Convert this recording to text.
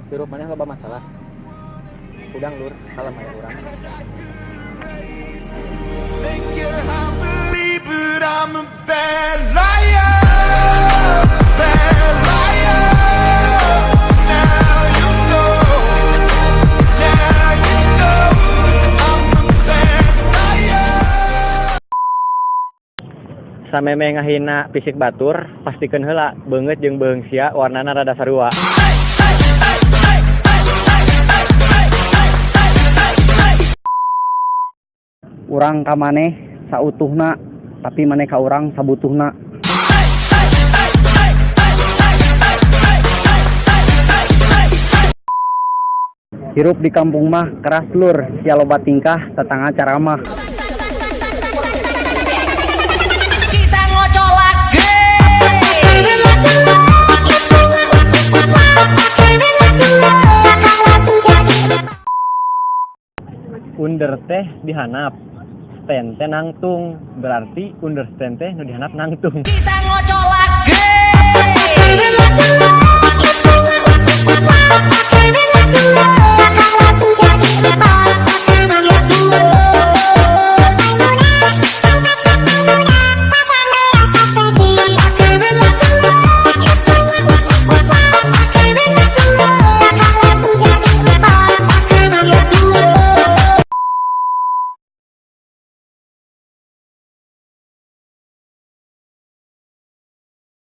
Hirup mana loba masalah. Udang lur, salam aya urang. Make your heart believe, but I'm a bad liar, bad liar. Now you know, now you know, I'm a bad liar. Sameme ngahina fisik batur, pastikeun heula beungeut jeung beung sia warnana rada sarua. Urang ka maneh sautuhna, tapi maneh ka urang sabutuhna. Hirup di kampung mah keras lur, sia loba tingkah tetangga caramah. Kita ngocolak Under teh dihanap, stand teh nangtung, berarti understand teh nu dihanap nangtung. Kita ngocolak